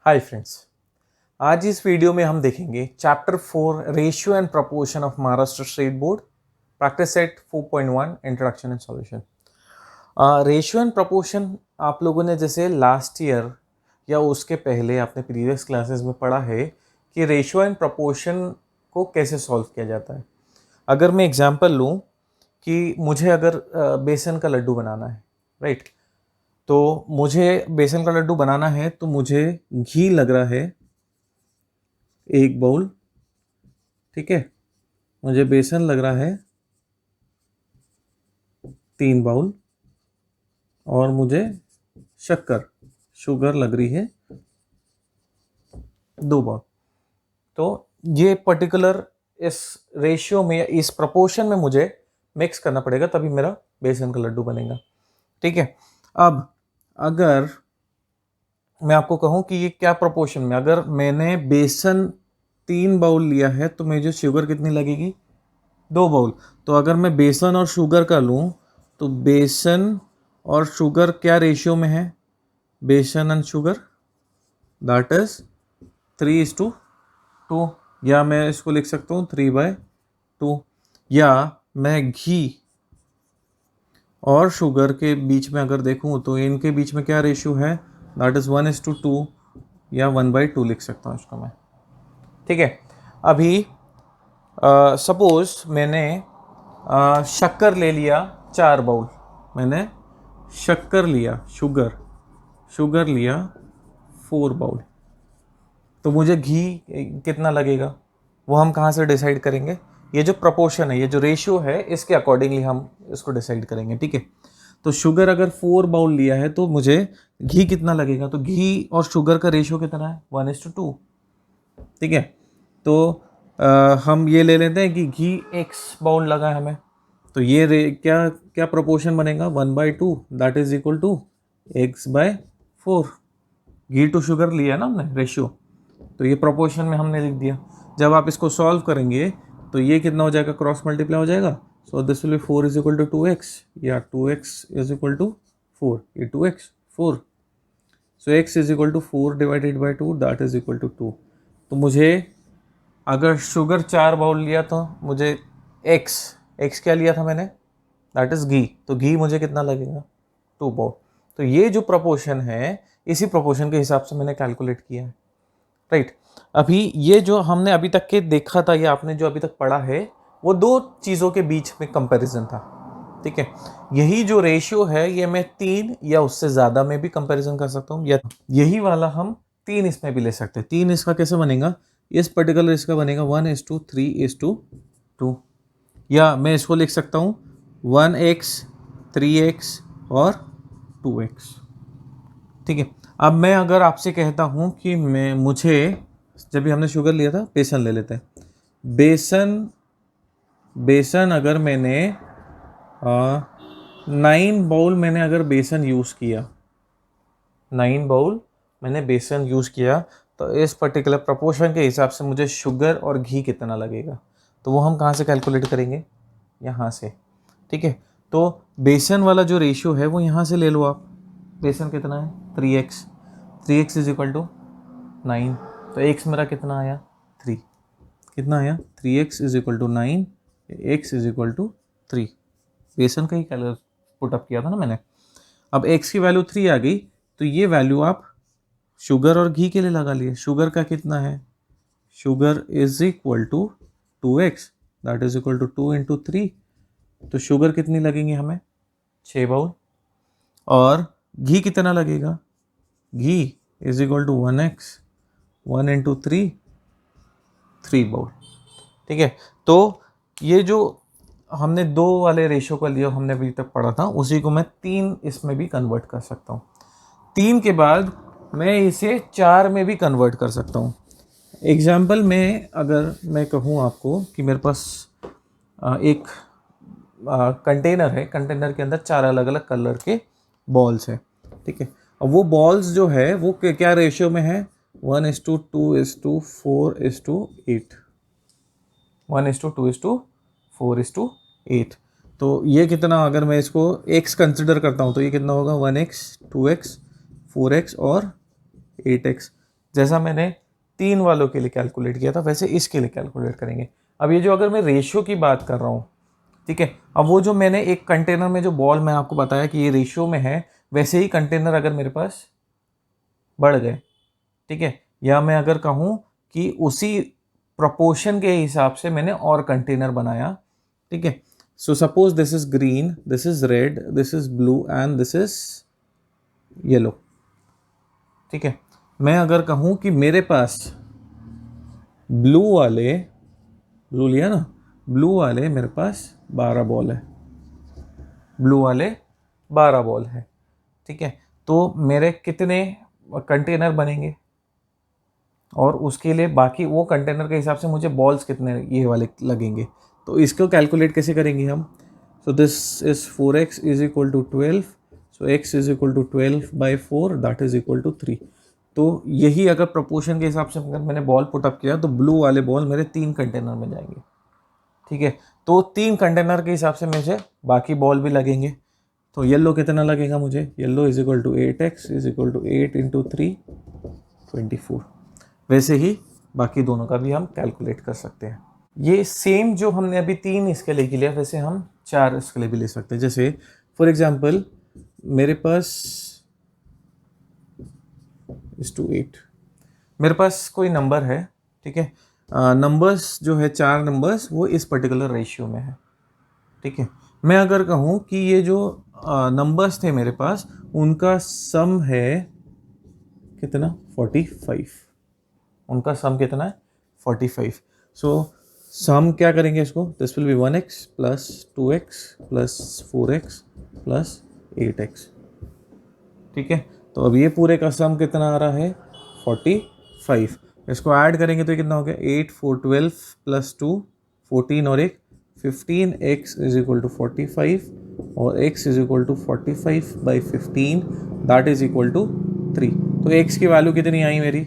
Hi friends, आज इस video में हम देखेंगे chapter 4 ratio and proportion of Maharashtra state board practice set 4.1 introduction and solution. Ratio and proportion आप लोगों ने जैसे लास्ट ईयर या उसके पहले आपने प्रीवियस क्लासेस में पढ़ा है कि रेशियो एंड प्रोपोर्शन को कैसे सॉल्व किया जाता है। अगर मैं एग्जांपल लूँ कि मुझे अगर बेसन का लड्डू बनाना है, राइट, तो मुझे बेसन का लड्डू बनाना है तो मुझे घी लग रहा है 1 बाउल, ठीक है। मुझे बेसन लग रहा है 3 बाउल और मुझे शुगर लग रही है 2 बाउल। तो ये पर्टिकुलर इस रेशियो में, इस प्रोपोर्शन में मुझे मिक्स करना पड़ेगा, तभी मेरा बेसन का लड्डू बनेगा, ठीक है। अब अगर मैं आपको कहूँ कि ये क्या प्रोपोर्शन में, अगर मैंने बेसन 3 बाउल लिया है तो मुझे शुगर कितनी लगेगी 2 बाउल। तो अगर मैं बेसन और शुगर का लूँ तो बेसन और शुगर क्या रेशियो में है, बेसन एंड शुगर दैट इज 3:2, या मैं इसको लिख सकता हूँ 3/2, या मैं घी और शुगर के बीच में अगर देखूँ तो इनके बीच में क्या रेशियो है, दैट इज़ 1:2 या 1/2 लिख सकता हूँ इसको मैं, ठीक है। अभी सपोज मैंने शक्कर ले लिया 4 बाउल, मैंने शक्कर लिया, शुगर लिया 4 बाउल, तो मुझे घी कितना लगेगा वो हम कहाँ से डिसाइड करेंगे। ये जो प्रोपोर्शन है, ये जो रेशियो है, इसके अकॉर्डिंगली हम इसको डिसाइड करेंगे, ठीक है। तो शुगर अगर 4 बाउल लिया है तो मुझे घी कितना लगेगा, तो घी और शुगर का रेशियो कितना है 1:2, ठीक है। तो हम ये ले लेते हैं कि घी x बाउल लगा है हमें, तो ये क्या क्या प्रोपोर्शन बनेगा 1/2, that is equal to x/4। Ghee to sugar लिया ना हमने रेशियो, तो ये प्रोपोर्शन में हमने लिख दिया। जब आप इसको सॉल्व करेंगे तो ये कितना हो जाएगा, क्रॉस मल्टीप्लाई हो जाएगा। So this will be 4 is equal to 2x, या 2x इज इक्वल टू 4, ये 2x 4, so x is equal to 4 divided by 2, that is equal to 2। तो मुझे अगर शुगर 4 बाउल लिया तो मुझे x क्या लिया था मैंने, दैट इज़ घी, तो घी मुझे कितना लगेगा 2 बाउल। तो ये जो प्रोपोर्शन है, इसी प्रोपोर्शन के हिसाब से मैंने कैलकुलेट किया है, राइट। अभी ये जो हमने अभी तक के देखा था, या आपने जो अभी तक पढ़ा है, वो 2 चीज़ों के बीच में कंपैरिजन था, ठीक है। यही जो रेशियो है ये मैं 3 या उससे ज़्यादा में भी कंपैरिजन कर सकता हूँ, या यही वाला हम 3 इसमें भी ले सकते हैं। 3 इसका कैसे बनेगा, इस पर्टिकुलर इसका बनेगा 1:3:2, या मैं इसको लिख सकता हूँ 1x 3x और 2x, ठीक है। अब मैं अगर आपसे कहता हूँ कि मुझे, जब भी हमने शुगर लिया था, बेसन ले लेते हैं। बेसन अगर मैंने 9 बाउल मैंने अगर बेसन यूज़ किया, 9 बाउल मैंने बेसन यूज़ किया, तो इस पर्टिकुलर प्रोपोर्शन के हिसाब से मुझे शुगर और घी कितना लगेगा, तो वो हम कहाँ से कैलकुलेट करेंगे, यहाँ से, ठीक है। तो बेसन वाला जो रेशियो है वो यहाँ से ले लो आप। बेसन कितना है 3x इज इक्वल टू 9, तो x मेरा कितना आया 3, कितना आया 3x is equal to 9, x is equal to 3। बेसन का ही कैलकुलेट पुटअप किया था ना मैंने। अब x की वैल्यू 3 आ गई, तो ये वैल्यू आप शुगर और घी के लिए लगा लिए। शुगर का कितना है, sugar is equal to 2x, that is equal to 2 into 3, तो शुगर कितनी लगेंगी हमें 6 बाउल, और घी कितना लगेगा, घी is equal to 1x 1 into 3 bowl, ठीक है। तो ये जो हमने 2 वाले रेशियो का लिया, हमने अभी तक पढ़ा था, उसी को मैं 3 इसमें भी कन्वर्ट कर सकता हूँ। 3 के बाद मैं इसे 4 में भी कन्वर्ट कर सकता हूँ। एग्जाम्पल में अगर मैं कहूँ आपको कि मेरे पास एक कंटेनर है, कंटेनर के अंदर 4 अलग अलग कलर के बॉल्स हैं, ठीक है। अब वो बॉल्स जो है वो क्या रेशियो में है, 1:2:4:8, 1:2:4:8। तो ये कितना, अगर मैं इसको x कंसिडर करता हूँ तो ये कितना होगा 1x 2x 4x और 8x। जैसा मैंने 3 वालों के लिए कैलकुलेट किया था वैसे इसके लिए कैलकुलेट करेंगे। अब ये जो अगर मैं रेशियो की बात कर रहा हूँ, ठीक है, अब वो जो मैंने एक कंटेनर में जो बॉल मैंने आपको बताया कि ये रेशियो में है, वैसे ही कंटेनर अगर मेरे पास बढ़ गए, ठीक है, या मैं अगर कहूँ कि उसी प्रोपोर्शन के हिसाब से मैंने और कंटेनर बनाया, ठीक है। So suppose this is green, this is red, this is blue and this is yellow, ठीक है। मैं अगर कहूँ कि मेरे पास ब्लू लिया ना, ब्लू वाले मेरे पास 12 बॉल है, ब्लू वाले 12 बॉल है, ठीक है। तो मेरे कितने कंटेनर बनेंगे, और उसके लिए बाकी वो कंटेनर के हिसाब से मुझे बॉल्स कितने ये वाले लगेंगे। तो इसको कैलकुलेट कैसे करेंगे हम? So this is 4x is equal to 12, so x is equal to 12/4 that is equal to 3। तो यही अगर प्रोपोर्शन के हिसाब से अगर मैंने बॉल पुटअप किया तो ब्लू वाले बॉल मेरे 3 कंटेनर में जाएंगे, ठीक है। तो 3 कंटेनर के हिसाब से मुझे बाकी बॉल भी लगेंगे। तो येलो कितना लगेगा मुझे? Yellow is equal to 8x is equal to 8 into 3 24। वैसे ही बाकी दोनों का भी हम कैलकुलेट कर सकते हैं। ये सेम जो हमने अभी 3 इसके लिए लिया वैसे हम 4 इसके लिए भी ले सकते हैं। जैसे फॉर एग्जांपल मेरे पास इज टू 8, मेरे पास कोई नंबर है, ठीक है, नंबर्स जो है 4 नंबर्स वो इस पर्टिकुलर रेशियो में है, ठीक है। मैं अगर कहूँ कि ये जो नंबर्स थे मेरे पास उनका सम है कितना? 45। उनका सम कितना है? 45। सो सम क्या करेंगे इसको? This will B 1x plus 2x plus 4x plus 8x, ठीक है। तो अब ये पूरे का सम कितना आ रहा है? 45। इसको ऐड करेंगे तो ये कितना हो गया? 8 4 12 प्लस 2 14 और 1 15, x इज इक्वल टू 45 और x is equal to 45/15 that is equal to 3। तो x की वैल्यू कितनी आई मेरी?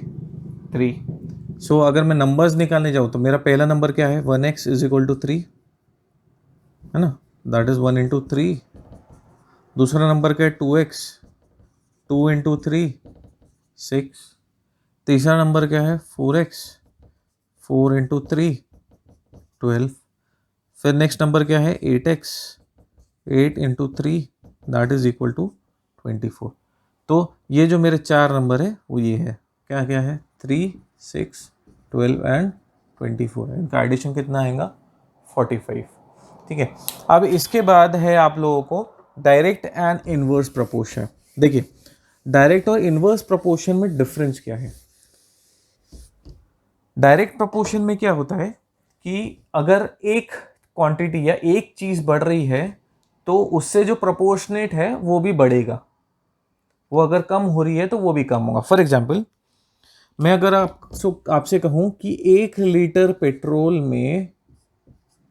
3। सो अगर मैं नंबर्स निकालने जाऊँ तो मेरा पहला नंबर क्या है? 1x इज इक्वल टू 3, है ना, दैट इज 1 इंटू 3। दूसरा नंबर क्या है? 2x, 2 into 3 6। तीसरा नंबर क्या है? 4x, 4 into 3 12। फिर नेक्स्ट नंबर क्या है? 8x, 8 into 3 that is equal to 24। तो ये जो मेरे 4 नंबर है वो ये है, क्या क्या है? 3 6 12 एंड 24। इनका एडिशन कितना आएगा? 45, ठीक है। अब इसके बाद है आप लोगों को डायरेक्ट एंड इनवर्स प्रोपोर्शन। देखिए डायरेक्ट और इनवर्स प्रोपोर्शन में डिफरेंस क्या है? डायरेक्ट प्रोपोर्शन में क्या होता है कि अगर एक क्वांटिटी या एक चीज बढ़ रही है तो उससे जो प्रोपोर्शनेट है वो भी बढ़ेगा, वो अगर कम हो रही है तो वो भी कम होगा। फॉर एग्जाम्पल मैं अगर आपसे कहूं कि 1 लीटर पेट्रोल में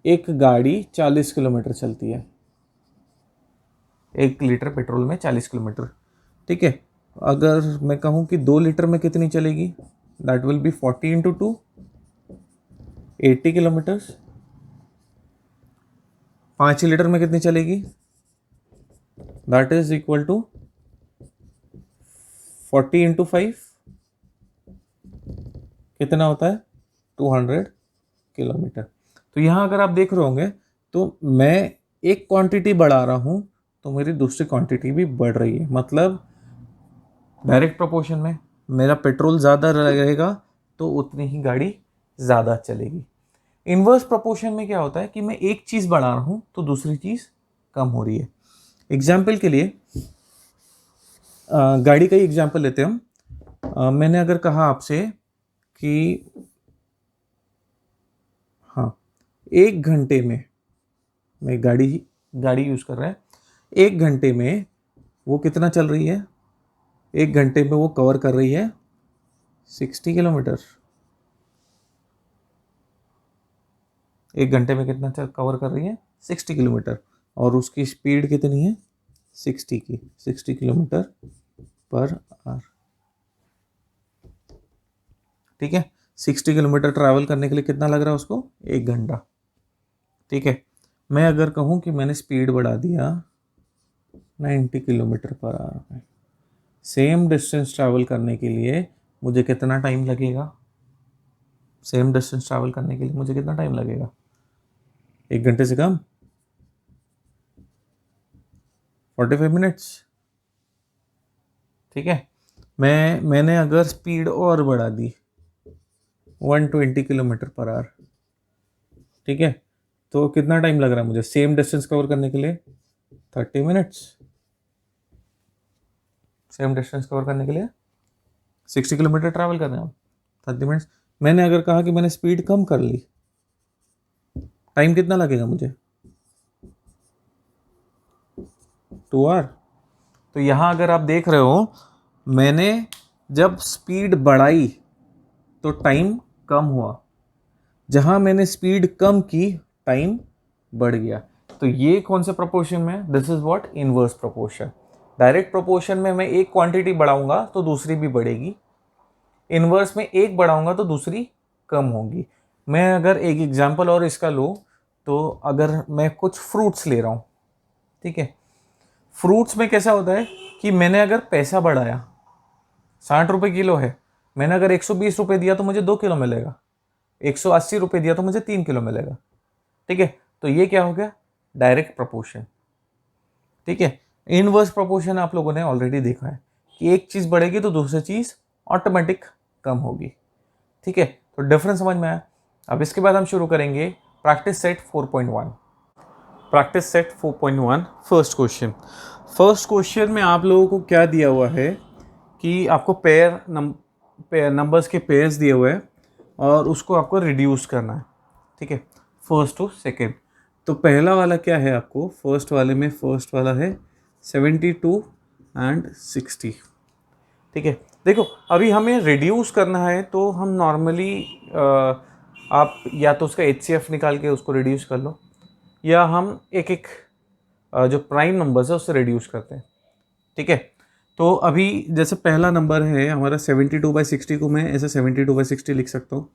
एक गाड़ी 40 किलोमीटर चलती है, 1 लीटर पेट्रोल में 40 किलोमीटर, ठीक है। अगर मैं कहूं कि 2 लीटर में कितनी चलेगी? That will be 40 into 2 80 kilometres. 5 litre में कितनी चलेगी? That is equal to 40 into 5 कितना होता है? 200 किलोमीटर। तो यहाँ अगर आप देख रहे होंगे तो मैं एक क्वांटिटी बढ़ा रहा हूँ तो मेरी दूसरी क्वांटिटी भी बढ़ रही है। मतलब डायरेक्ट प्रोपोर्शन में मेरा पेट्रोल ज़्यादा रहेगा तो उतनी ही गाड़ी ज़्यादा चलेगी। इनवर्स प्रोपोर्शन में क्या होता है कि मैं एक चीज़ बढ़ा रहा हूँ तो दूसरी चीज़ कम हो रही है। एग्जाम्पल के लिए गाड़ी का ही एग्जाम्पल लेते हैं हम। मैंने अगर कहा आपसे कि हाँ 1 घंटे में मैं गाड़ी यूज़ कर रहा है, 1 घंटे में वो कितना चल रही है? 1 घंटे में वो कवर कर रही है 60 किलोमीटर। 1 घंटे में कितना कवर कर रही है? 60 किलोमीटर। और उसकी स्पीड कितनी है? 60 किलोमीटर पर आवर, ठीक है। 60 किलोमीटर ट्रैवल करने के लिए कितना लग रहा है उसको? 1 घंटा, ठीक है। मैं अगर कहूँ कि मैंने स्पीड बढ़ा दिया 90 किलोमीटर पर आवर में, सेम डिस्टेंस ट्रैवल करने के लिए मुझे कितना टाइम लगेगा, सेम डिस्टेंस ट्रैवल करने के लिए मुझे कितना टाइम लगेगा, 1 घंटे से कम, 45 मिनट्स। ठीक है, मैंने अगर स्पीड और बढ़ा दी 120 किलोमीटर पर आवर, ठीक है, तो कितना टाइम लग रहा है मुझे सेम डिस्टेंस कवर करने के लिए, 30 मिनट्स। सेम डिस्टेंस कवर करने के लिए 60 किलोमीटर ट्रैवल करना है, 30 मिनट्स। मैंने अगर कहा कि मैंने स्पीड कम कर ली, टाइम कितना लगेगा मुझे, 2 आवर। तो यहाँ अगर आप देख रहे हो, मैंने जब स्पीड बढ़ाई तो टाइम कम हुआ, जहाँ मैंने स्पीड कम की टाइम बढ़ गया। तो ये कौन से प्रोपोर्शन में, this is what, inverse proportion. Direct proportion में मैं एक क्वांटिटी बढ़ाऊंगा तो दूसरी भी बढ़ेगी, इनवर्स में एक बढ़ाऊंगा तो दूसरी कम होगी। मैं अगर एक एग्जांपल और इसका लूँ, तो अगर मैं कुछ फ्रूट्स ले रहा हूँ, ठीक है, फ्रूट्स में कैसा होता है कि मैंने अगर पैसा बढ़ाया, 60 रुपये किलो है, मैंने अगर 120 रुपये दिया तो मुझे 2 किलो मिलेगा, 180 रुपये दिया तो मुझे 3 किलो मिलेगा। ठीक है, तो ये क्या हो गया, डायरेक्ट प्रोपोर्शन। ठीक है, इनवर्स प्रोपोर्शन आप लोगों ने ऑलरेडी देखा है कि एक चीज़ बढ़ेगी तो दूसरी चीज़ ऑटोमेटिक कम होगी। ठीक है, तो डिफरेंस समझ में आया। अब इसके बाद हम शुरू करेंगे practice set 4.1। Practice set 4.1 first question. First question में आप लोगों को क्या दिया हुआ है कि आपको नंबर्स के पेयर्स दिए हुए हैं और उसको आपको रिड्यूस करना है। ठीक है, फर्स्ट टू सेकेंड। तो पहला वाला क्या है, आपको फर्स्ट वाले में फर्स्ट वाला है 72 एंड 60। ठीक है, देखो अभी हमें रिड्यूस करना है तो हम नॉर्मली आप या तो उसका HCF निकाल के उसको रिड्यूस कर लो, या हम एक एक जो प्राइम नंबर्स है उससे रिड्यूस करते हैं। ठीक है, तो अभी जैसे पहला नंबर है हमारा 72/60 को मैं ऐसे 72/60 लिख सकता हूँ।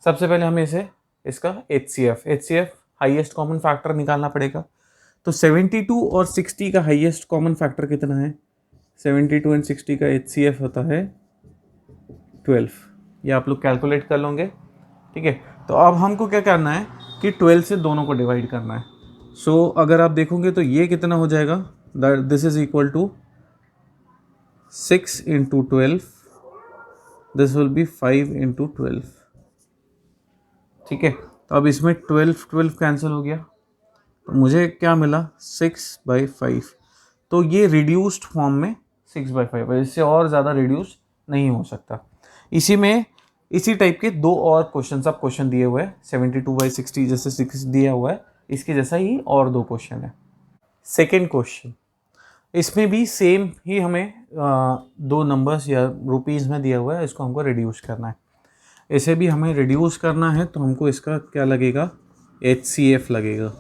सबसे पहले हमें इसे इसका HCF हाईएस्ट कॉमन फैक्टर निकालना पड़ेगा। तो 72 और 60 का हाईएस्ट कॉमन फैक्टर कितना है, 72 एंड 60 का HCF होता है 12। ये आप लोग कैलकुलेट कर लोगे। ठीक है, तो अब हमको क्या करना है कि 12 से दोनों को डिवाइड करना है। सो अगर आप देखोगे तो ये कितना हो जाएगा, this is equal to 6 into 12, this will be 5 into 12। ठीक है, तो अब इसमें 12 कैंसिल हो गया, तो मुझे क्या मिला 6/5। तो ये रिड्यूस्ड फॉर्म में 6/5 है, इससे और ज़्यादा रिड्यूस नहीं हो सकता। इसी टाइप के दो और क्वेश्चन सब क्वेश्चन दिए हुए हैं, 72/60 जैसे 6 दिया हुआ है, इसके जैसा ही और दो क्वेश्चन है। सेकेंड क्वेश्चन, इसमें भी सेम ही हमें दो नंबर्स या रुपीज़ में दिया हुआ है, इसको हमको रिड्यूस करना है। इसे भी हमें रिड्यूस करना है तो हमको इसका क्या लगेगा, HCF लगेगा।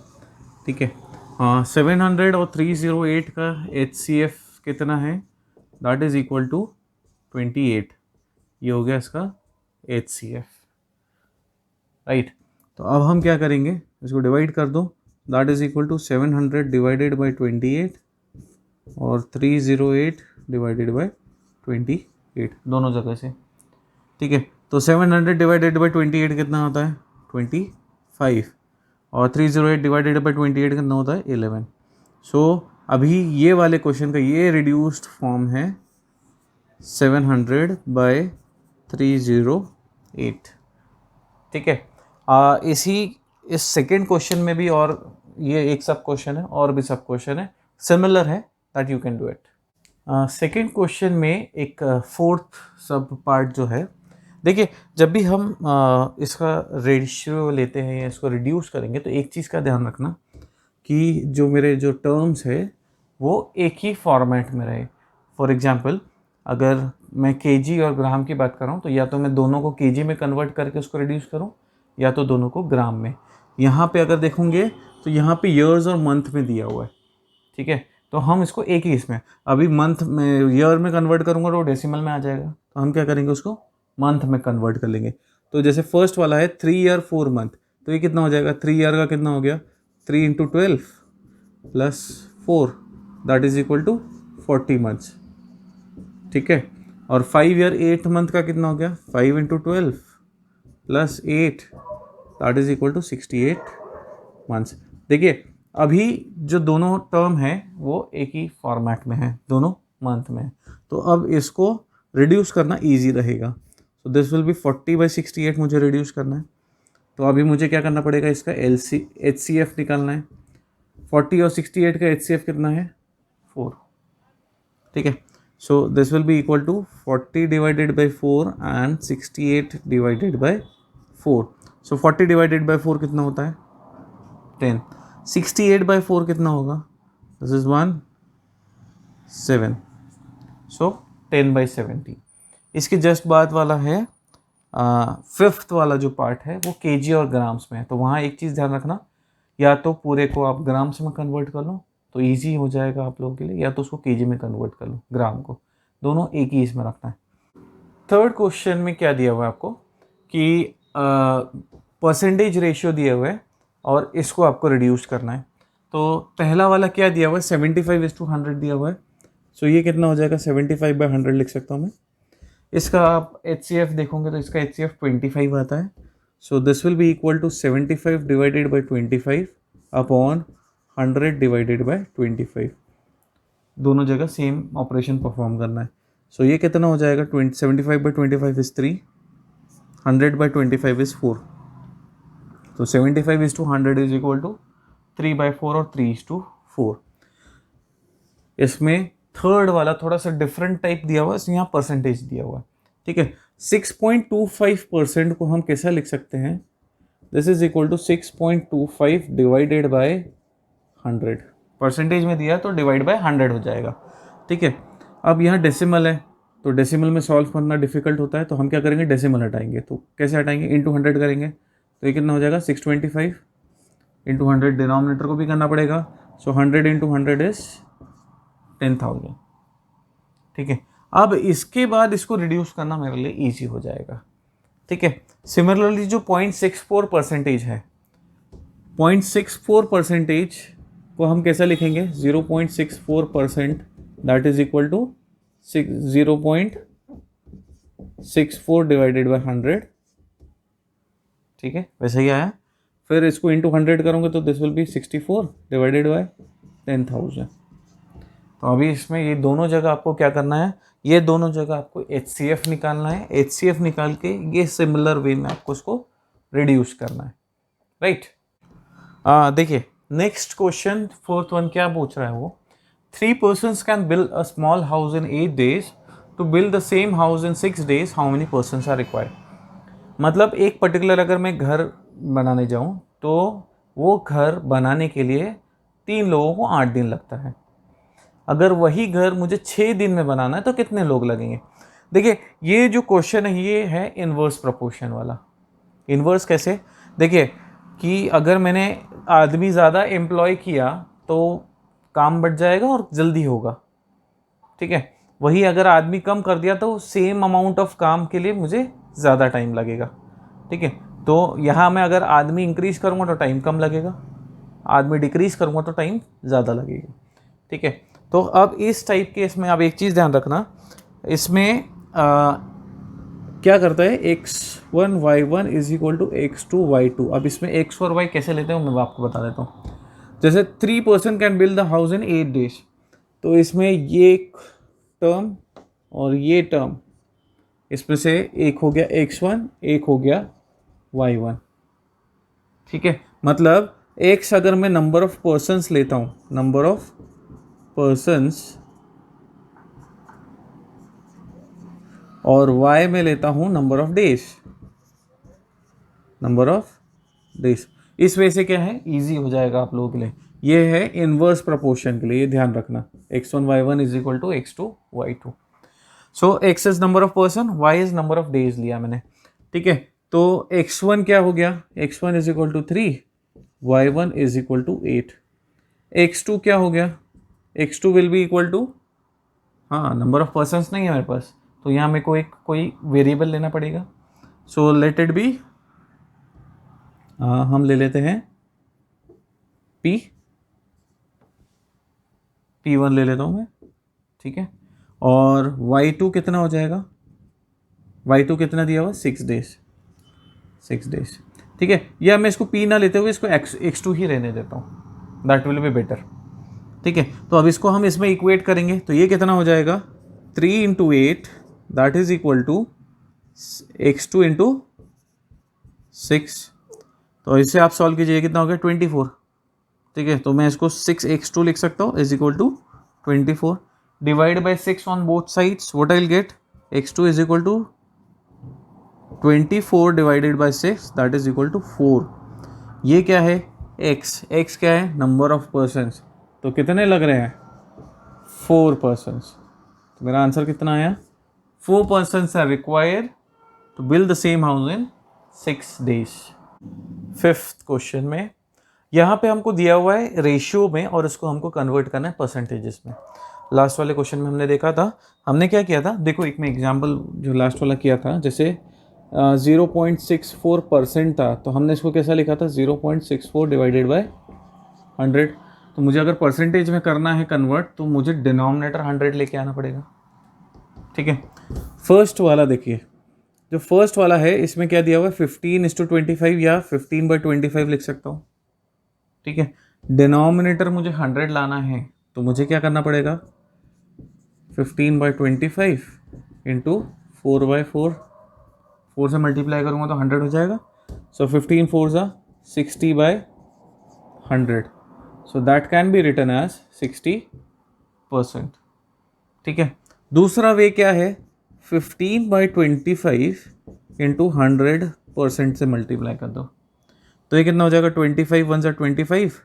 ठीक है, हाँ 700 और 308 का HCF कितना है, दैट इज़ इक्वल टू 28। ये हो गया इसका HCF, राइट। तो अब हम क्या करेंगे, इसको डिवाइड कर दो, that is equal to 700 divided by 28 और 308 डिवाइडेड बाई 28 दोनों जगह से। ठीक है, तो 700 डिवाइडेड बाई 28 कितना होता है 25, और 308 डिवाइडेड बाई 28 कितना होता है 11। सो अभी ये वाले क्वेश्चन का ये रिड्यूस्ड फॉर्म है 700 बाई 308। ठीक है, इस सेकेंड क्वेश्चन में भी, और ये एक सब क्वेश्चन है और भी सब क्वेश्चन है सिमिलर है, that you can do it. Second question में एक फोर्थ सब पार्ट जो है, देखिए जब भी हम इसका रेशियो लेते हैं या इसको रिड्यूस करेंगे तो एक चीज़ का ध्यान रखना कि जो मेरे जो टर्म्स है वो एक ही फॉर्मेट में रहे। फॉर एग्जांपल अगर मैं केजी और ग्राम की बात कर रहा हूँ तो या तो मैं दोनों को केजी में कन्वर्ट करके उसको रिड्यूस करूँ या तो दोनों को ग्राम में। यहाँ पे अगर देखोगे तो यहाँ पे ईयर्स और मंथ में दिया हुआ है। ठीक है, तो हम इसको एक ही इसमें, अभी मंथ में ईयर में कन्वर्ट करूँगा तो डेसिमल में आ जाएगा, तो हम क्या करेंगे उसको मंथ में कन्वर्ट कर लेंगे। तो जैसे फर्स्ट वाला है 3 ईयर 4 मंथ, तो ये कितना हो जाएगा, 3 ईयर का कितना हो गया 3 into 12 plus 4 that is equal to 40 months. ठीक है, और 5 ईयर 8 मंथ का कितना हो गया, 5 into 12 plus 8 that is equal to 68 months. देखिए अभी जो दोनों टर्म है वो एक ही फॉर्मेट में है, दोनों मंथ में है, तो अब इसको रिड्यूस करना इजी रहेगा। सो दिस विल बी 40/68 मुझे रिड्यूस करना है। तो अभी मुझे क्या करना पड़ेगा, इसका HCF निकालना है। 40 और 68 का HCF कितना है, 4। ठीक है, so this will be equal to 40 divided by 4 and 68 divided by 4। So 40 divided by 4 कितना होता है, 10। 68/4 कितना होगा, दिस इज 7। सो 10/70। इसके जस्ट बाद वाला है फिफ्थ वाला जो पार्ट है वो केजी और ग्राम्स में है। तो वहाँ एक चीज़ ध्यान रखना, या तो पूरे को आप ग्राम्स में कन्वर्ट कर लो तो इजी हो जाएगा आप लोगों के लिए, या तो उसको केजी में कन्वर्ट कर लो, ग्राम को, दोनों एक ही इसमें रखना है। थर्ड क्वेश्चन में क्या दिया हुआ है आपको कि परसेंटेज रेशियो दिया हुआ है और इसको आपको रिड्यूस करना है। तो पहला वाला क्या दिया हुआ है, 75:100 दिया हुआ है। सो ये कितना हो जाएगा, 75/100 लिख सकता हूँ मैं। इसका आप HCF देखोगे तो इसका HCF 25 आता है। So this will be equal to 75 divided by 25 upon 100 divided by 25। दोनों जगह सेम ऑपरेशन परफॉर्म करना है। सो ये कितना हो जाएगा, 75/25 इज 3, 100/25 इज 4। तो 75:100 इज इक्वल टू 3/4 और 3:4। इसमें थर्ड वाला थोड़ा सा डिफरेंट टाइप दिया हुआ है, यहाँ परसेंटेज दिया हुआ है। ठीक है, 6.25% को हम कैसा लिख सकते हैं, this is equal to 6.25 divided by 100। Percentage में दिया तो डिवाइड बाय 100 हो जाएगा। ठीक है, अब यहाँ डेसिमल है तो डेसिमल में सॉल्व करना डिफिकल्ट होता है, तो हम क्या करेंगे, डेसिमल हटाएंगे। तो कैसे हटाएंगे, इंटू 100 करेंगे। तो ये कितना हो जाएगा, 625 इंटू 100, डिनोमिनेटर को भी करना पड़ेगा। सो 100 इंटू 100 इज 10,000। ठीक है, अब इसके बाद इसको रिड्यूस करना मेरे लिए इजी हो जाएगा। ठीक है, सिमिलरली जो 0.64% है, 0.64% को हम कैसा लिखेंगे, 0.64% that is equal to 0.64 divided by 100। ठीक है, वैसे ही आया। फिर इसको इंटू 100 करूँगा तो this will B 64 divided by 10,000। तो अभी इसमें ये दोनों जगह आपको क्या करना है, ये दोनों जगह आपको HCF निकालना है। HCF निकाल के ये सिमिलर वे में आपको उसको रिड्यूस करना है, राइट। देखिए नेक्स्ट क्वेश्चन फोर्थ वन क्या पूछ रहा है वो, 3 persons can build a small house in 8 days, to build the same house in 6 days, how many persons are required. मतलब एक पर्टिकुलर अगर मैं घर बनाने जाऊँ तो वो घर बनाने के लिए 3 लोगों को 8 दिन लगता है। अगर वही घर मुझे 6 दिन में बनाना है तो कितने लोग लगेंगे। देखिए ये जो क्वेश्चन है ये है इन्वर्स प्रोपोर्शन वाला। इन्वर्स कैसे, देखिए कि अगर मैंने आदमी ज़्यादा एम्प्लॉय किया तो काम बढ़ जाएगा और जल्दी होगा। ठीक है, वही अगर आदमी कम कर दिया तो सेम अमाउंट ऑफ काम के लिए मुझे ज़्यादा टाइम लगेगा। ठीक है, तो यहाँ मैं अगर आदमी इंक्रीज़ करूँगा तो टाइम कम लगेगा, आदमी डिक्रीज़ करूँगा तो टाइम ज़्यादा लगेगा। ठीक है, तो अब इस टाइप के इसमें अब एक चीज़ ध्यान रखना, इसमें क्या करता है, x1 y1 is equal to x2 y2। अब इसमें x और y कैसे लेते हैं मैं आपको बता देता हूँ। जैसे 3 person can build the house in 8 days, तो इसमें ये टर्म और ये टर्म, इसमें से एक हो गया x1, एक हो गया y1। ठीक है, मतलब x अगर मैं नंबर ऑफ पर्सन्स लेता हूँ, नंबर ऑफ पर्सन्स, और y में लेता हूँ number of days, number of days. इस वजह से क्या है, इजी हो जाएगा आप लोगों के लिए। ये है इनवर्स प्रोपोर्शन के लिए, ये ध्यान रखना, x1 y1 is equal to x2 y2। So x is number of person, y is number of days लिया मैंने। ठीक है, तो x1 क्या हो गया, x1 is equal to 3, y1 is equal to 8। x2 क्या हो गया, x2 will be equal to, हाँ नंबर ऑफ पर्सन्स नहीं है मेरे पास, तो यहाँ मेरे को एक कोई वेरिएबल लेना पड़ेगा। सो लेट इट बी, हम ले लेते हैं P1 ले लेता हूँ मैं। ठीक है, और y2 कितना हो जाएगा, y2 कितना दिया हुआ, 6 डेज, 6 डेज। ठीक है, या मैं इसको p ना लेते हुए इसको x2 ही रहने देता हूँ, दैट विल बी बेटर। ठीक है, तो अब इसको हम इसमें इक्वेट करेंगे तो ये कितना हो जाएगा, 3 into 8 that is equal to x2 into 6। तो इसे आप सॉल्व कीजिए, कितना हो गया 24। ठीक है, तो मैं इसको 6x2 लिख सकता हूँ is equal to 24 divide by 6 on both sides, what I will get, x2 is equal to 24 divided by 6 that is equal to 4। ये क्या है, x क्या है, नंबर ऑफ पर्सन्स, तो कितने लग रहे हैं, 4 पर्सन्स। तो मेरा आंसर कितना आया, 4 persons are required to build the same house in 6 days. Fifth question में यहाँ पे हमको दिया हुआ है रेशियो में और इसको हमको कन्वर्ट करना है परसेंटेजेस में। लास्ट वाले क्वेश्चन में हमने देखा था, हमने क्या किया था, देखो एक मैं एग्जांपल जो लास्ट वाला किया था, जैसे 0.64% था, तो हमने इसको कैसा लिखा था, 0.64 डिवाइडेड बाय 100। तो मुझे अगर परसेंटेज में करना है कन्वर्ट तो मुझे डिनोमिनेटर 100 लेके आना पड़ेगा। ठीक है, फर्स्ट वाला देखिए, जो फर्स्ट वाला है इसमें क्या दिया हुआ है, 15:25 या 15/25 लिख सकता हूँ। ठीक है, डिनोमिनेटर मुझे 100 लाना है तो मुझे क्या करना पड़ेगा, 15/25 इंटू 4/4, 4 से मल्टीप्लाई करूँगा तो 100 हो जाएगा। सो 15 4 ज़ा 60/100, so that can be written as 60%। ठीक है, दूसरा वे क्या है, 15/25 इंटू 100% से मल्टीप्लाई कर दो, तो ये कितना हो जाएगा, 25 1 ज़ा 25,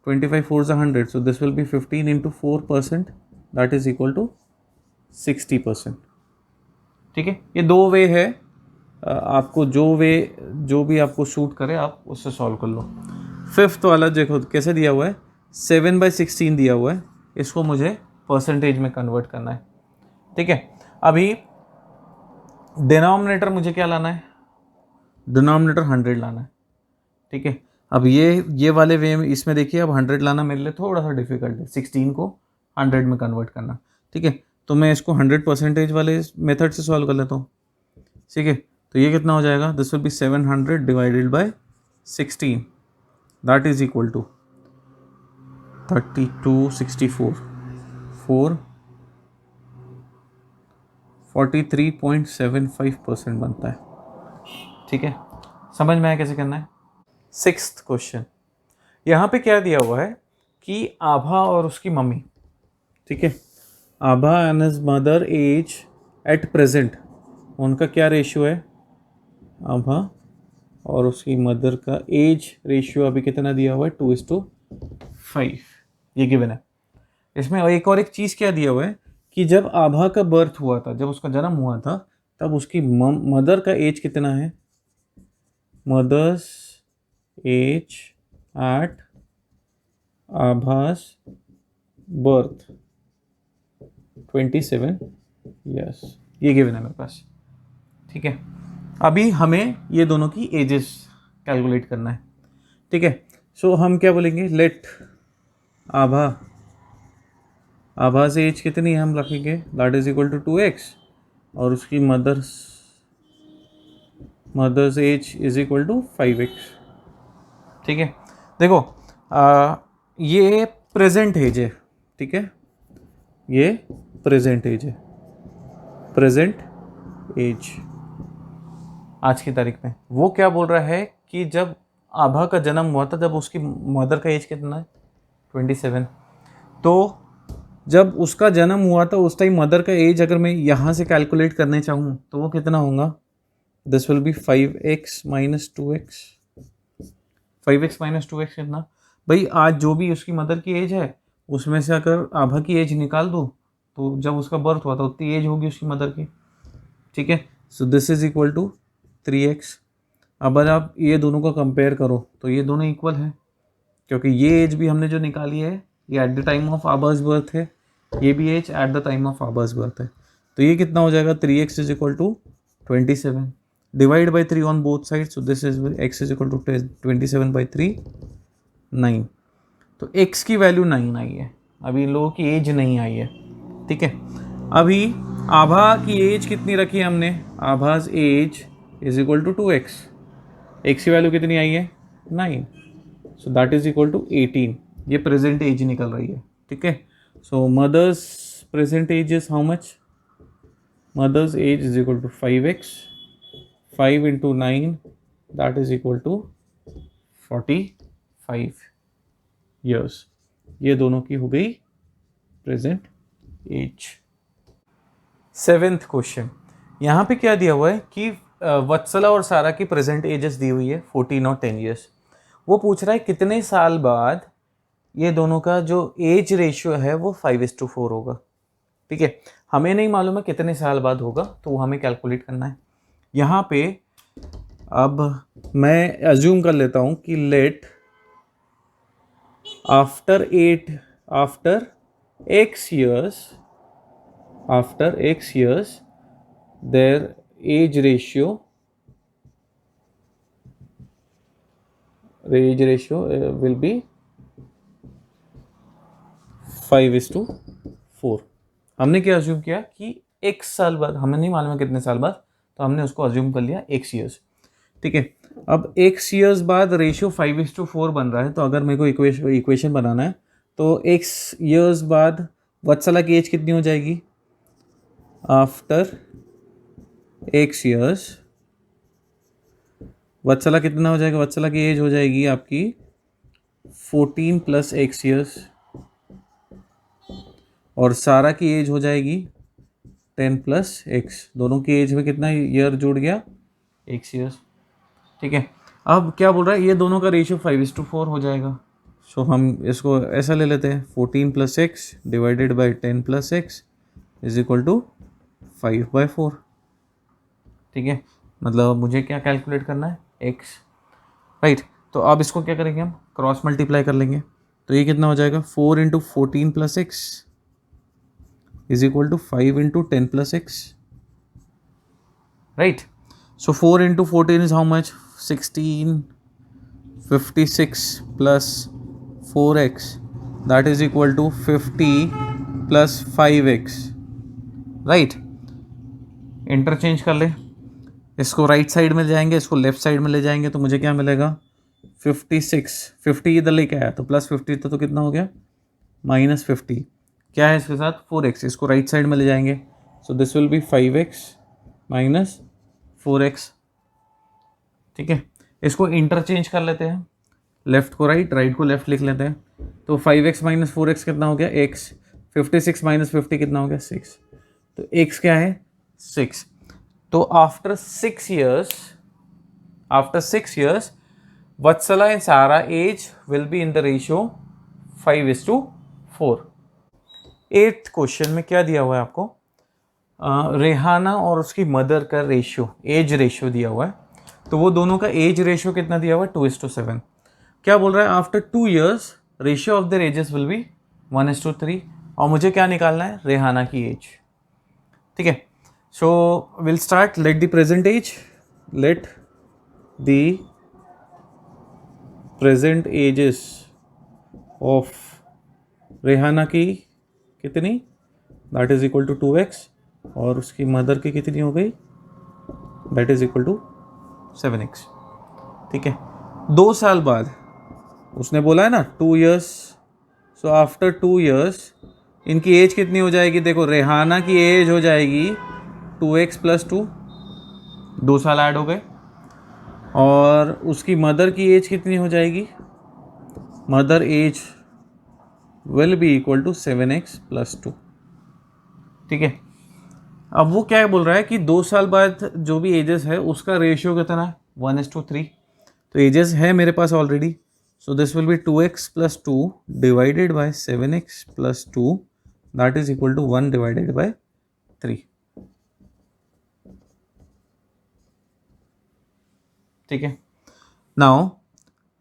25 4 ज़ा 100, so this will be 15 into 4% that is equal to 60%। ठीक है, ये दो वे है, आपको जो भी आपको सूट करे आप उससे सॉल्व कर लो। फिफ्थ वाला देखो कैसे दिया हुआ है, 7/16 दिया हुआ है, इसको मुझे परसेंटेज में कन्वर्ट करना है। ठीक है, अभी डिनोमिनेटर मुझे क्या लाना है, डिनोमिनेटर 100 लाना है। ठीक है, अब ये वाले वे में इसमें देखिए, अब 100 लाना मेरे लिए थोड़ा सा डिफिकल्ट है, 16 को 100 में कन्वर्ट करना। ठीक है, तो मैं इसको 100% वाले मेथड से सॉल्व कर लेता हूँ। ठीक है, तो ये कितना हो जाएगा, this will be 700 divided by 16 that is equal to 3264 4 43.75% बनता है। ठीक है, समझ में आया कैसे करना है। सिक्स्थ क्वेश्चन, यहाँ पे क्या दिया हुआ है कि आभा और उसकी मम्मी, ठीक है, Abha and his mother age at present, उनका क्या रेशियो है, आभा और उसकी मदर का एज रेशियो अभी कितना दिया हुआ है, 2:5, ये गिवन है। इसमें एक और एक चीज़ क्या दिया हुआ है कि जब आभा का बर्थ हुआ था, जब उसका जन्म हुआ था, तब उसकी मदर का एज कितना है, मदर्स एज एट आभास बर्थ 27 यस, ये गिवन है मेरे पास। ठीक है, अभी हमें ये दोनों की एजेस कैलकुलेट करना है। ठीक है, सो हम क्या बोलेंगे, लेट आभा से एज कितनी है हम रखेंगे, that is equal to 2x, और उसकी mother's age is equal to 5x। ठीक है, देखो ये प्रेजेंट एज है। ठीक है, ये प्रेजेंट एज है, प्रेजेंट एज आज की तारीख में। वो क्या बोल रहा है कि जब आभा का जन्म हुआ था, जब उसकी मदर का एज कितना है, 27, तो जब उसका जन्म हुआ था उस टाइम मदर का एज अगर मैं यहाँ से कैलकुलेट करने चाहूँ तो वो कितना होगा, this will B 5x minus 2x। 5x minus 2x कितना, भाई आज जो भी उसकी मदर की एज है उसमें से अगर आभा की एज निकाल दो तो जब उसका बर्थ हुआ था उतनी एज होगी उसकी मदर की। ठीक है, so this is equal to 3x। अब अगर आप ये दोनों का कंपेयर करो तो ये दोनों इक्वल है, क्योंकि ये एज भी हमने जो निकाली है ये at the time of Abhas birth है, ये भी age at the time of Abhas birth है। तो ये कितना हो जाएगा, 3x is equal to 27 divide by 3 on both side, so this is x is equal to 27/3 9। तो x की वैल्यू 9 आई है, अभी इन लोगों की एज नहीं आई है। ठीक है, अभी आभा की एज कितनी रखी है हमने, Abha's age is equal to 2x, x की वैल्यू कितनी आई है 9, so that is equal to 18, ये प्रेजेंट एज निकल रही है, ठीक है। So mother's present age is how much, mother's age is equal to 5x, 5 into 9 that is equal to 45 years, ये दोनों की हो गई प्रेजेंट एज। सेवेंथ क्वेश्चन, यहाँ पे क्या दिया हुआ है कि वत्सला और सारा की प्रेजेंट एजेस दी हुई है 14 और 10 ईयर्स। वो पूछ रहा है कितने साल बाद ये दोनों का जो एज रेशियो है वो 5:4 होगा, ठीक है। हमें नहीं मालूम है कितने साल बाद होगा, तो वो हमें कैलकुलेट करना है। यहाँ पे अब मैं अज्यूम कर लेता हूँ कि let after x years their age ratio will be 5:4। हमने क्या अज्यूम किया कि x साल बाद, हमें नहीं मालूम है कितने साल बाद, तो हमने उसको अज्यूम कर लिया x years, ठीक है। अब x years बाद रेशियो 5:4 बन रहा है, तो अगर मेरे को इक्वेशन बनाना है तो x years बाद वत्सला की एज कितनी हो जाएगी, आफ्टर x years वत्सला कितना हो जाएगा, वत्सला की एज हो जाएगी आपकी 14 प्लस x years, और सारा की एज हो जाएगी 10 प्लस x, दोनों की एज में कितना ईयर जुड़ गया, x years, ठीक है। अब क्या बोल रहा है, ये दोनों का रेशियो 5:4 हो जाएगा, सो हम इसको ऐसा ले लेते हैं 14 plus x divided by 10 plus x is equal to 5/4, ठीक है। मतलब मुझे क्या कैलकुलेट करना है, x, राइट। तो अब इसको क्या करेंगे, हम क्रॉस मल्टीप्लाई कर लेंगे, तो ये कितना हो जाएगा 4 into 14 plus x is equal to 5 into 10 plus x, right. So 4 into 14 is how much, 16, 56 plus 4x that is equal to 50 plus 5x, right. Interchange कर ले, इसको राइट साइड में ले जाएंगे, इसको लेफ्ट साइड में ले जाएंगे, तो मुझे क्या मिलेगा 56, 50 इधर लेके आया तो प्लस 50, तो कितना हो गया -50, क्या है इसके साथ 4x, इसको राइट साइड में ले जाएंगे, सो this will B 5x minus 4x, ठीक है। इसको इंटरचेंज कर लेते हैं, लेफ्ट को राइट, राइट को लेफ्ट लिख लेते हैं, तो 5x माइनस 4x कितना हो गया x, 56 माइनस 50 कितना हो गया 6, तो x क्या है 6। तो after 6 years Vatsala and Sara age will be in the ratio 5:4। 8th question में क्या दिया हुआ है आपको, रेहाना और उसकी मदर का रेशियो, एज रेशियो दिया हुआ है, तो वो दोनों का एज रेशियो कितना दिया हुआ है 2:7। क्या बोल रहा है, after 2 years ratio of their edges will be 1:3, और मुझे क्या निकालना है, रेहाना की एज, ठीक है। So will start, let the present age, let the present ages of Rehana की कितनी, that is equal to 2x, और उसकी मदर की कितनी हो गई, that is equal to 7x, ठीक है। 2 साल बाद उसने बोला है ना 2 years, सो आफ्टर 2 years इनकी एज कितनी हो जाएगी, देखो रेहाना की एज हो जाएगी 2x प्लस 2, 2 साल ऐड हो गए, और उसकी मदर की एज कितनी हो जाएगी, mother age will be equal to 7x plus 2, ठीक है। अब वो क्या बोल रहा है कि 2 साल बाद जो भी एजेस है उसका रेशियो कितना है 1:3, तो एजेस है मेरे पास already, so this will be 2x plus 2 divided by 7x plus 2 that is equal to 1 divided by 3, ठीक है। नाउ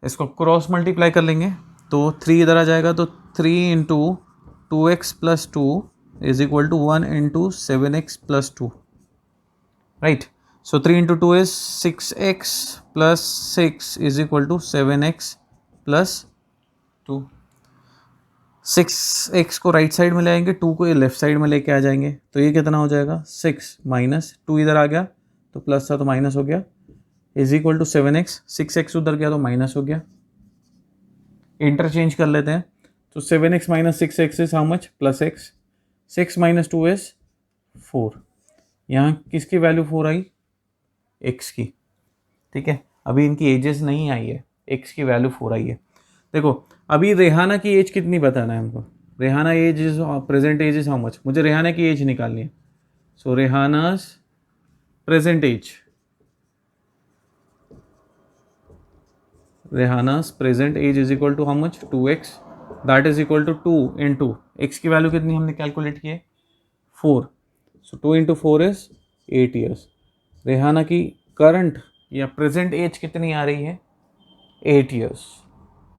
इसको क्रॉस मल्टीप्लाई कर लेंगे, तो 3 इधर आ जाएगा, तो 3 into 2x plus 2 is equal to 1 into 7x plus 2, right. So 3 into 2 is 6x plus 6 is equal to 7x plus 2, 6x को राइट साइड में ले आएंगे, 2 को ये लेफ्ट साइड में लेके आ जाएंगे, तो ये कितना हो जाएगा 6 माइनस 2 इधर आ गया तो प्लस था तो माइनस हो गया, is equal to 7x, 6x उधर गया तो माइनस हो गया। इंटरचेंज कर लेते हैं, तो 7x minus 6x is how much, plus x, 6 minus 2 is 4, यहाँ किसकी वैल्यू 4 आई, x की, ठीक है। अभी इनकी एजेस नहीं आई है, x की वैल्यू 4 आई है। देखो अभी रेहाना की एज कितनी बताना है हमको, Rehana age is present age is how much, मुझे रेहाना की एज निकालनी है। So Rehana's present age, Rehana's present age is equal to how much, 2x, that is equal to 2 into x की वैल्यू कितनी हमने कैलकुलेट की है 4, so 2 into 4 is 8 years. Rehana की करंट या प्रेजेंट एज कितनी आ रही है 8 ईयर्स।